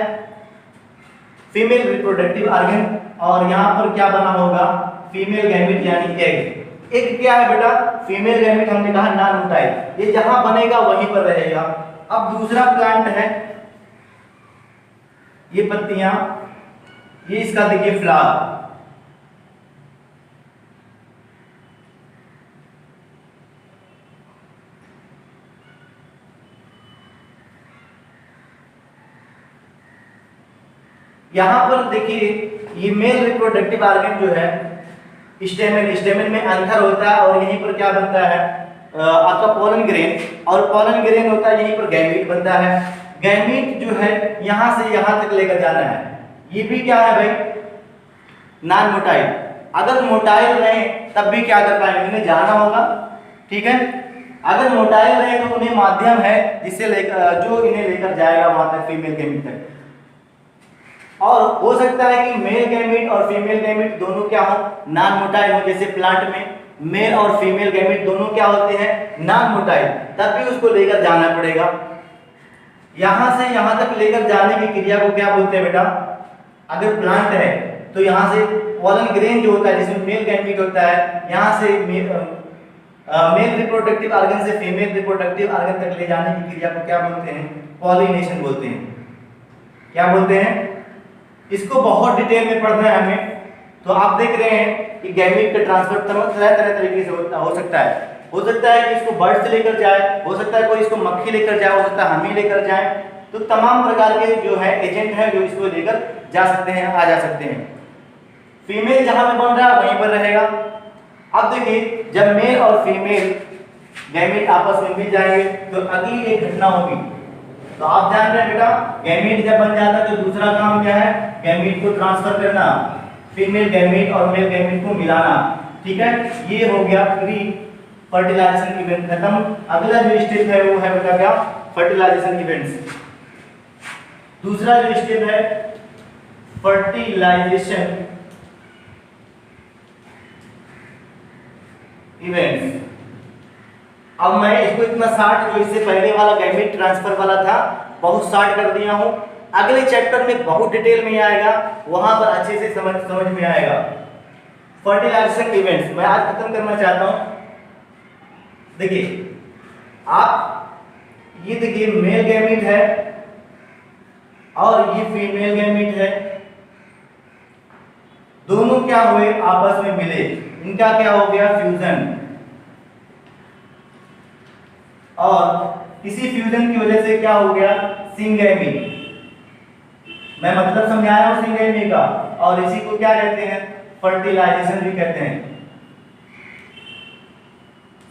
फीमेल रिप्रोडक्टिव ऑर्गन, और यहाँ पर क्या बना होगा, फीमेल गैमीट यानी एग। एग क्या है बेटा, फीमेल गैमीट, हमने कहा नॉन मोटाइल, ये जहां बनेगा वहीं पर रहेगा। अब दूसरा प्लांट है, ये पत्तियां, ये इसका देखिए फ्लावर, यहां पर देखिए ये मेल रिप्रोडक्टिव ऑर्गन जो है स्टेमन, स्टेमन में एंथर होता है और यहीं पर क्या बनता है, आपका पोलन ग्रेन, और पोलन ग्रेन होता है यहीं पर गैमीट बनता है। गैमीट जो है यहां से यहां तक लेकर जाना है। ये भी क्या है भाई, नॉन मोटाइल। अगर मोटाइल रहे तब भी क्या कर पाएंगे, उन्हें जाना होगा, ठीक है। अगर मोटाइल रहे तो उन्हें माध्यम है जिससे लेकर जो इन्हें लेकर जाएगा वहां तक, फीमेल गैमीट तक। और हो सकता है कि मेल गैमीट और फीमेल गैमीट दोनों क्या हो, नॉन मोटाइल हो। जैसे प्लांट में मेल और फीमेल गैमीट दोनों क्या होते हैं, नॉन मोटाइल, तब भी उसको लेकर जाना पड़ेगा। यहां से यहां तक लेकर जाने की क्रिया को क्या बोलते हैं बेटा, अगर प्लांट है तो यहां से पॉलन ग्रेन जो होता है जिसमें मेल गैमीट होता है, यहां से मेल रिप्रोडक्टिव ऑर्गन से फीमेल रिप्रोडक्टिव ऑर्गन तक ले जाने की क्रिया को क्या बोलते हैं, पॉलिनेशन बोलते हैं। क्या बोलते हैं, इसको बहुत डिटेल में पढ़ना है हमें। तो आप देख रहे हैं कि गैमीट का ट्रांसफर तरह तरीके से हो सकता है। हो सकता है कि इसको बर्ड से लेकर जाए, हो सकता है कोई इसको मक्खी लेकर जाए, हो सकता है हम ही लेकर जाए। तो तमाम प्रकार के जो है एजेंट है जो इसको लेकर जा सकते हैं, आ जा सकते हैं। फीमेल जहां पे बन रहा है वहीं पर रहेगा। अब देखिए जब मेल और फीमेल गैमीट आपस में मिल जाएंगे तो अगली एक घटना होगी। तो आप जान रहे हैं बेटा, गैमीट जब बन जाता है तो दूसरा काम क्या है, गैमीट को ट्रांसफर करना, फीमेल गैमीट और मेल गैमीट को मिलाना, ठीक है। ये हो गया प्री फर्टिलाइजेशन इवेंट खत्म। अगला जो स्टेप है वो है बेटा क्या, फर्टिलाइजेशन इवेंट्स। दूसरा जो स्टेप है फर्टिलाइजेशन इवेंट्स। अब मैं इसको इतना शार्ट, जो इससे पहले वाला गैमीट ट्रांसफर वाला था बहुत शार्ट कर दिया हूं। अगले चैप्टर में बहुत डिटेल में आएगा, वहां पर अच्छे से समझ में आएगा। फर्टिलाइजेशन इवेंट्स मैं आज खत्म करना चाहता हूं। देखिए आप ये देखिए मेल गैमीट है और ये फीमेल गैमीट है, दोनों क्या हुए, आपस में मिले, इनका क्या हो गया, फ्यूजन। और इसी फ्यूजन की वजह से क्या हो गया, सिंगैमी। मैं मतलब समझाया हूं सिंगैमी का, और इसी को क्या कहते हैं, फर्टिलाइजेशन भी कहते हैं,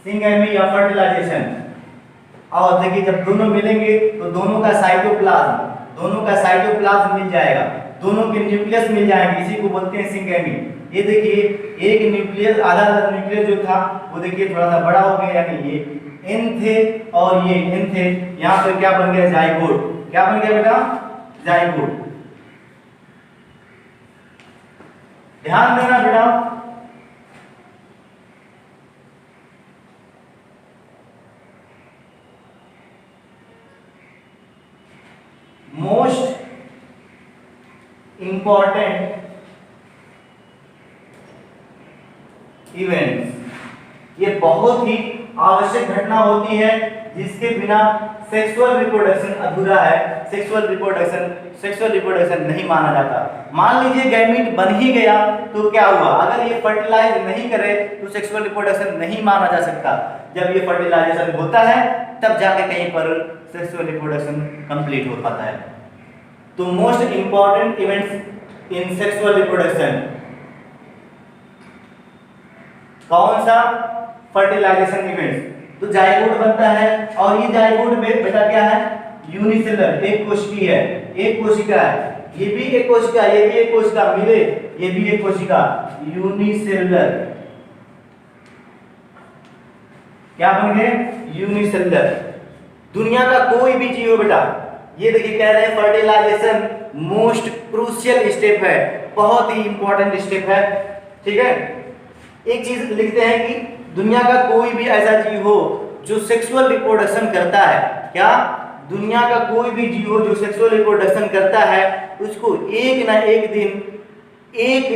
सिंगैमी या फर्टिलाइजेशन। और देखिए जब दोनों मिलेंगे तो दोनों का साइटोप्लाज्म मिल जाएगा, दोनों के न्यूक्लियस मिल जाएंगे, इसी को बोलते हैं सिंगैमी। ये देखिए एक न्यूक्लियस, आधा न्यूक्लियस जो था वो देखिए थोड़ा सा बड़ा हो गया, यानी ये एन थे और ये एन थे, यहां पर क्या बन गया, जाइगोट। क्या बन गया बेटा, जाइगोट। ध्यान देना बेटा, मोस्ट इंपॉर्टेंट इवेंट्स, ये बहुत ही आवश्यक घटना होती है जिसके बिना सेक्सुअल रिप्रोडक्शन अधूरा है, सेक्सुअल रिप्रोडक्शन नहीं माना जाता। मान लीजिए गैमीट बन ही गया तो क्या हुआ, अगर ये फर्टिलाइज नहीं करे तो सेक्सुअल रिप्रोडक्शन नहीं माना जा सकता। जब ये फर्टिलाइजेशन होता है तब जाके कहीं पर सेक्सुअल रिप्रोडक्शन कंप्लीट हो पाता है। तो most important events in sexual reproduction कौन सा, फर्टिलाइजेशन इवेंट्स। तो जाइगोट बनता है, और ये जाइगोट में बेटा क्या है, यूनिसेलुलर, एक कोशिकी है, एक कोशिका है, ये भी एक कोशिका, ये भी एक कोशिका मिले, ये भी एक कोशिका, यूनिसेलुलर। क्या बन गए, यूनिसेलुलर। दुनिया का कोई भी जीव हो बेटा, ये देखिए कह रहे हैं फर्टिलाइजेशन मोस्ट क्रूशियल स्टेप है, बहुत ही इंपॉर्टेंट स्टेप है, ठीक है। एक चीज लिखते हैं कि दुनिया का कोई भी ऐसा जीव हो जो सेक्सुअल रिप्रोडक्शन करता है, क्या, दुनिया का कोई भी जीव हो जो सेक्सुअल रिप्रोडक्शन करता है, उसको एक ना एक दिन एक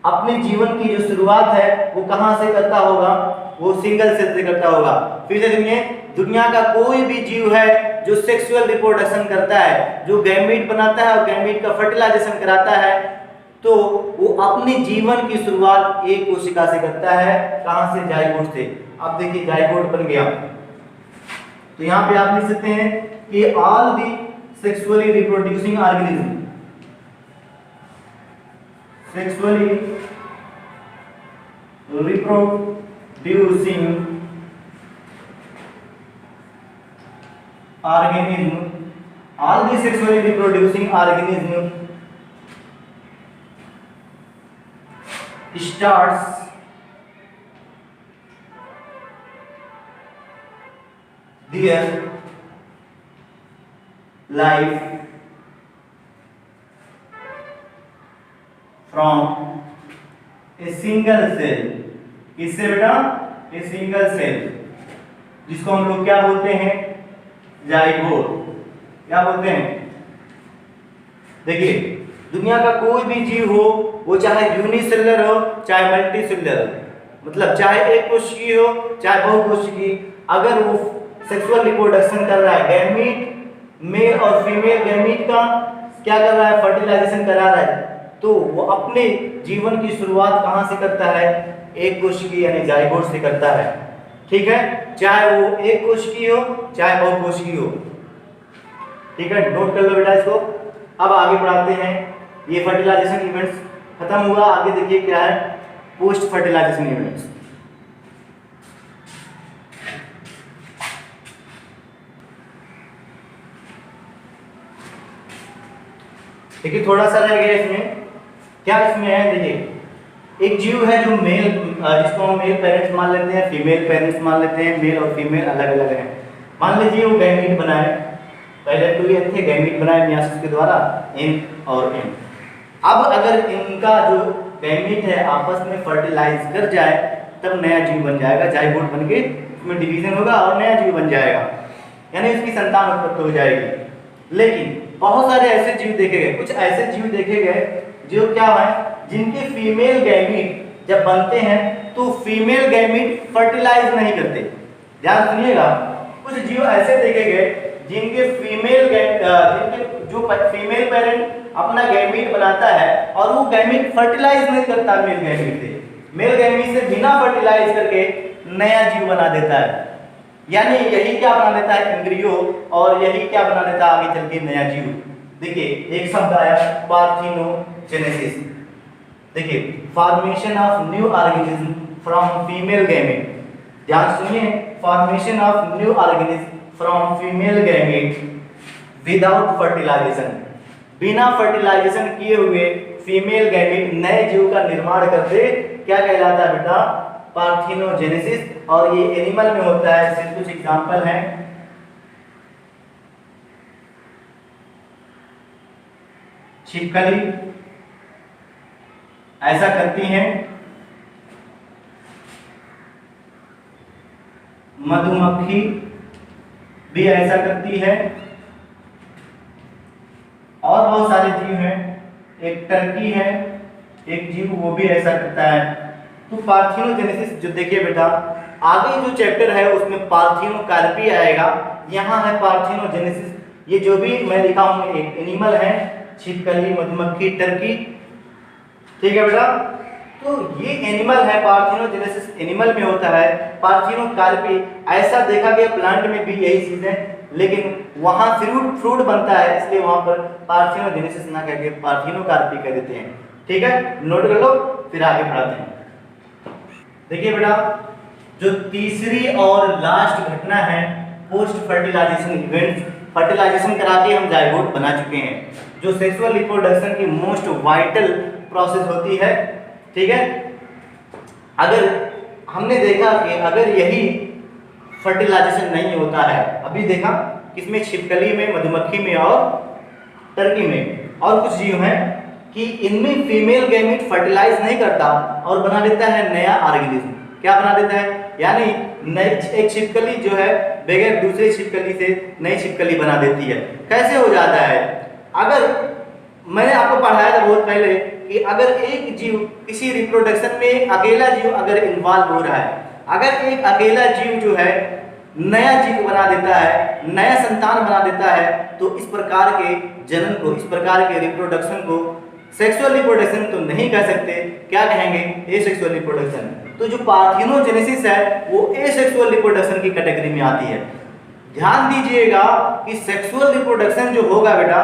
अपने जीवन की जो शुरुआत है वो कहां से करता होगा, वो सिंगल सेल से करता होगा। फिर से देखिए, दुनिया का कोई भी जीव है जो सेक्सुअल रिप्रोडक्शन करता है, जो गैमीट बनाता है और गैमीट का फर्टिलाइजेशन कराता है, तो वो अपने जीवन की शुरुआत एक कोशिका से करता है, कहां से, जाइगोट से। अब देखिए जाइगोट बन गया, तो यहां पे आप लिख सकते हैं कि all the sexually reproducing organism, sexually reproducing organism, all the sexually reproducing organism starts their life from a single cell। किससे बेटा? ए सिंगल सेल, जिसको हम लोग क्या बोलते हैं? जाइगोट। क्या बोलते हैं? देखिए, दुनिया का कोई भी जीव हो, वो चाहे यूनिसेलुलर हो चाहे मल्टीसेलुलर हो, मतलब चाहे एक कोशिकीय हो चाहे बहुकोशिकीय, अगर वो सेक्सुअल रिप्रोडक्शन कर रहा है, गैमीट मेल और फीमेल गैमीट का क्या कर रहा है? फर्टिलाइजेशन करा रहा है, तो वो अपने जीवन की शुरुआत कहां से करता है? एक कोशिकीय यानी जाइगोट से करता है। ठीक है, चाहे वो एक कोशिकीय हो चाहे बहुकोशिकीय हो। ठीक है, नोट कर लो बेटा इसको। अब आगे बढ़ाते हैं। ये फर्टिलाइजेशन इवेंट्स खत्म हुआ, आगे देखिए क्या है? Post fertilisation events. देखिए थोड़ा सा रह गया इसमें। क्या इसमें है? देखिए, एक जीव है जो मेल, जिसको हम मेल पेरेंट्स मान लेते हैं, फीमेल पेरेंट्स मान लेते हैं। मेल और फीमेल अलग अलग हैं। मान लीजिए वो गैमीट बनाए, पहले तो ये थे गैमीट बनाए मियासिस के द्वारा, इन और इन। अब अगर इनका जो गैमीट है आपस में फर्टिलाइज कर जाए, तब नया जीव बन जाएगा, जाइगोट बन के उसमें डिवीजन होगा और नया जीव बन जाएगा, यानी उसकी संतान उत्पत्ति हो जाएगी। लेकिन बहुत सारे ऐसे जीव देखे गए, कुछ ऐसे जीव देखे गए जो क्या है, जिनके फीमेल गैमीट जब बनते हैं तो फीमेल गैमीट फर्टिलाइज नहीं करते। ध्यान सुनिएगा, कुछ जीव ऐसे देखे गए जिनके जो फीमेल पेरेंट अपना गैमीट बनाता है और वो गैमीट फर्टिलाइज नहीं करता मेल गैमीट से, मेल गैमीट से बिना फर्टिलाइज करके नया जीव बना देता है। यानी यही क्या बना देता है? एम्ब्रियो, और यही क्या बना देता है आगे चल के? नया जीव। देखिए एक शब्द आया पार्थिनोजेनेसिस। देखिए, formation of new organism from female gamete. ध्यान सुनिए, formation of new organism from female gamete without fertilisation. बिना फर्टिलाइजेशन किए हुए फीमेल गैमेट नए जीव का निर्माण करते, क्या कहलाता है बेटा? पार्थिनोजेनेसिस। और ये एनिमल में होता है। इसके कुछ एग्जांपल हैं। छिपकली ऐसा करती हैं, मधुमक्खी भी ऐसा करती है, और बहुत सारे जीव हैं। एक टर्की है, एक जीव वो भी ऐसा करता है। तो पार्थिनोजेनेसिस जो देखिए बेटा, आगे जो चैप्टर है उसमें पार्थिनोकार्पी आएगा, यहाँ है पार्थिनोजेनेसिस। ये जो भी मैं लिखा हूँ एक एनिमल है, छिपकली, मधुमक्खी, टर्की। ठीक है बेटा, तो ये एनिमल है, पार्थिनोजेनेसिस एनिमल में होता है। पार्थिनोकार्पी ऐसा देखा गया प्लांट में भी यही चीज है, लेकिन वहां फ्रूट बनता है, इसलिए वहां पर पार्थिनोजेनेसिस ना कहकर पार्थिनोकार्पी कह देते हैं। ठीक है, नोट कर लो, फिर आगे बढ़ाते हैं। देखिए बेटा, जो तीसरी और लास्ट घटना है पोस्ट फर्टिलाइजेशन इवेंट्स। फर्टिलाइजेशन करा के हम जाइगोट बना चुके हैं, जो सेक्सुअल रिप्रोडक्शन की मोस्ट वाइटल प्रोसेस होती है। ठीक है, अगर हमने देखा कि अगर यही फर्टिलाइजेशन नहीं होता है, अभी देखा किसमें? छिपकली में, मधुमक्खी में और टर्की में। और कुछ जीव हैं कि इनमें फीमेल गैमीट फर्टिलाइज नहीं करता और बना देता है नया ऑर्गेनिज्म। क्या बना देता है? यानी नई एक छिपकली जो है बगैर दूसरे छिपकली से नई छिपकली बना देती है। कैसे हो जाता है? अगर मैंने आपको पढ़ाया था बहुत पहले कि अगर एक जीव किसी रिप्रोडक्शन में अकेला जीव अगर इन्वॉल्व हो रहा है, अगर एक अकेला जीव जो है नया जीव बना देता है, नया संतान बना देता है, तो इस प्रकार के जनन को, इस प्रकार के रिप्रोडक्शन को सेक्सुअल रिप्रोडक्शन तो नहीं कह सकते, क्या कहेंगे? Asexual reproduction. तो जो पार्थिनोजेनेसिस है वो एसेक्सुअल रिप्रोडक्शन की कैटेगरी में आती है। ध्यान दीजिएगा कि सेक्सुअल रिप्रोडक्शन जो होगा बेटा,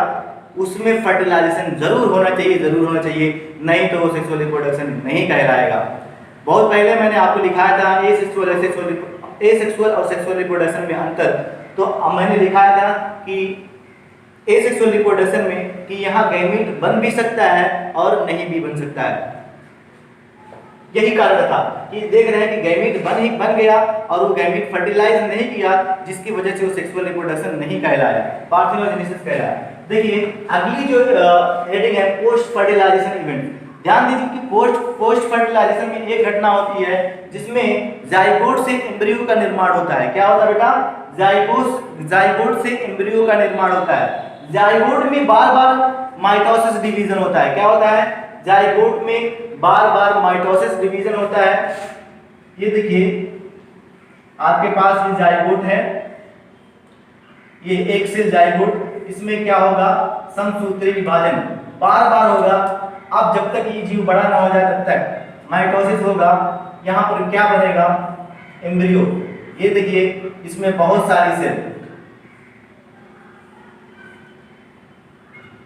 उसमें फर्टिलाइजेशन जरूर होना चाहिए, जरूर होना चाहिए, नहीं तो वो सेक्सुअल रिप्रोडक्शन नहीं कहलाएगा। बहुत पहले मैंने आपको लिखाया था एसेक्सुअल और सेक्सुअल रिप्रोडक्शन में अंतर। तो मैंने लिखाया था कि एसेक्सुअल रिप्रोडक्शन में कि यहाँ गैमीट बन भी सकता है और नहीं भी बन सकता है। यही कारण था कि देख रहे हैं कि गैमीट बन गया और वो गैमीट फर्टिलाइज नहीं किया, जिसकी वजह से वो सेक्सुअल रिप्रोडक्शन नहीं कहलाया, पार्थेनोजेनेसिस कहलाया। देखिए अगली जो हेडिंग है पोस्ट फर्टिलाइजेशन इवेंट। ध्यान दीजिए कि पोस्ट फर्टिलाइजेशन में एक घटना होती है जिसमें जाइगोट से एम्ब्रियो का निर्माण होता है। क्या होता है बेटा? जाइगोट से एम्ब्रियो का निर्माण होता है। जाइगोट में बार बार माइटोसिस डिवीजन होता है। क्या होता है? जाइगोट में बार बार माइटोसिस डिवीजन होता है। ये देखिए आपके पास ये जाइगोट है, ये एक सेल जाइगोट, इसमें क्या होगा? समसूत्री विभाजन बार बार होगा। अब जब तक ये जीव बड़ा ना हो जाए तब तक माइटोसिस होगा। यहाँ पर क्या बनेगा? एम्ब्रियो। ये देखिए इसमें बहुत सारी सेल,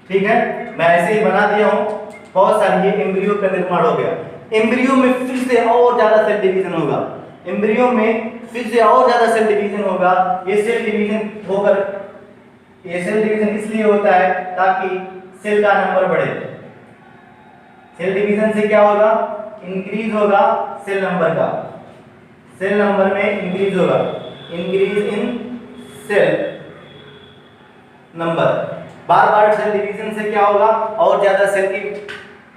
ठीक है, मैं ऐसे ही बना दिया हूं, बहुत सारी, ये एम्ब्रियो का निर्माण हो गया। एम्ब्रियो में फिर से और ज्यादा सेल डिवीजन होगा। एम्ब्रियो में फिर से और ज्यादा सेल डिवीजन होगा। ये सेल डिवीजन होकर, ये सेल डिवीजन इसलिए होता है ताकि सेल का नंबर बढ़े। सेल डिवीजन से क्या होगा? इंक्रीज होगा सेल नंबर का, सेल नंबर में इंक्रीज होगा, इंक्रीज इन सेल नंबर। बार बार सेल डिवीजन से क्या होगा? और ज्यादा सेल की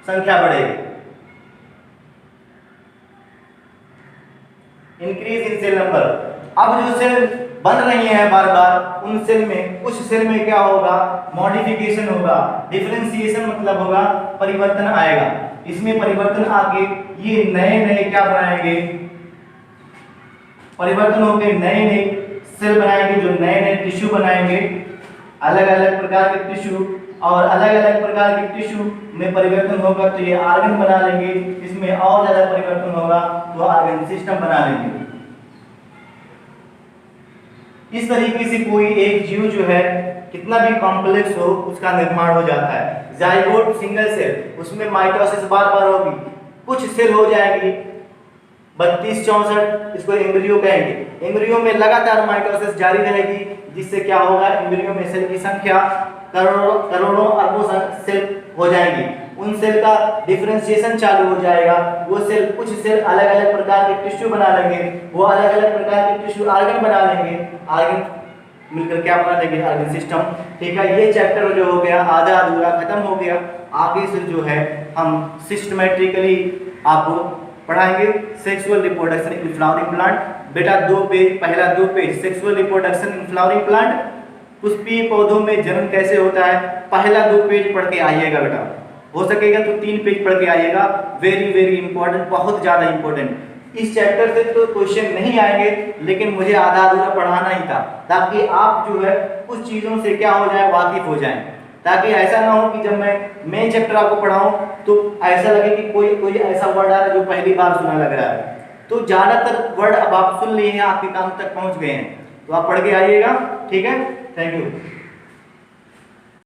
संख्या बढ़ेगी, इंक्रीज इन सेल नंबर। अब जो सेल बन रही हैं बार बार, उन सेल में कुछ सेल में क्या होगा? मॉडिफिकेशन होगा, डिफरेंशिएशन मतलब होगा परिवर्तन आएगा। इसमें परिवर्तन आके ये नए नए क्या बनाएंगे? परिवर्तन होकर नए नए सेल बनाएंगे, जो नए नए टिश्यू बनाएंगे, अलग अलग प्रकार के टिश्यू, और अलग अलग प्रकार के टिश्यू में परिवर्तन होगा तो ये ऑर्गन बना लेंगे। इसमें और ज्यादा परिवर्तन होगा तो ऑर्गन सिस्टम बना लेंगे। इस तरीके से कोई एक जीव जो है कितना भी कॉम्प्लेक्स हो उसका निर्माण हो जाता है। जाइगोट सिंगल सेल, उसमें माइटोसिस बार बार होगी, कुछ सेल हो जाएगी 32-64, इसको एम्ब्रियो कहेंगे। एम्ब्रियो में लगातार माइटोसिस जारी रहेगी, जिससे क्या होगा? एम्ब्रियो में सेल की संख्या करोड़ों अरबों सेल हो जाएंगी। उन सेल का डिफरेंशिएशन चालू हो जाएगा। वो सेल, कुछ सेल अलग अलग प्रकार के टिश्यू बना लेंगे, वो अलग अलग प्रकार के टिश्यू ऑर्गन बना लेंगे, ऑर्गन मिलकर क्या बना लेंगे? Organ system. ठीक है, ये चैप्टर जो हो गया आधा अधूरा खत्म हो गया। आगे से जो है हम सिस्टमेटिकली आपको पढ़ाएंगे sexual reproduction in flowering plant. बेटा 2 पेज, पहला 2 page sexual reproduction in flowering plant, पुष्पीय पौधों में जन्म कैसे होता है, पहला 2 पेज पढ़ के आइएगा बेटा। हो सकेगा तो 3 पेज पढ़ के आइएगा। वेरी वेरी इंपॉर्टेंट, बहुत ज्यादा इंपॉर्टेंट। इस चैप्टर से तो क्वेश्चन नहीं आएंगे, लेकिन मुझे आधा अधूरा पढ़ाना ही था ताकि आप जो है कुछ चीजों से क्या हो जाए? वाकिफ हो जाएं, ताकि ऐसा ना हो कि जब मैं मेन चैप्टर आपको पढ़ाऊं तो ऐसा लगे कि कोई ऐसा वर्ड आ रहा है जो पहली बार सुना लग रहा है। तो ज्यादातर वर्ड अब आप सुन लिए हैं, आपके कान तक पहुंच गए हैं, तो आप पढ़ के आइएगा। ठीक है, थैंक यू।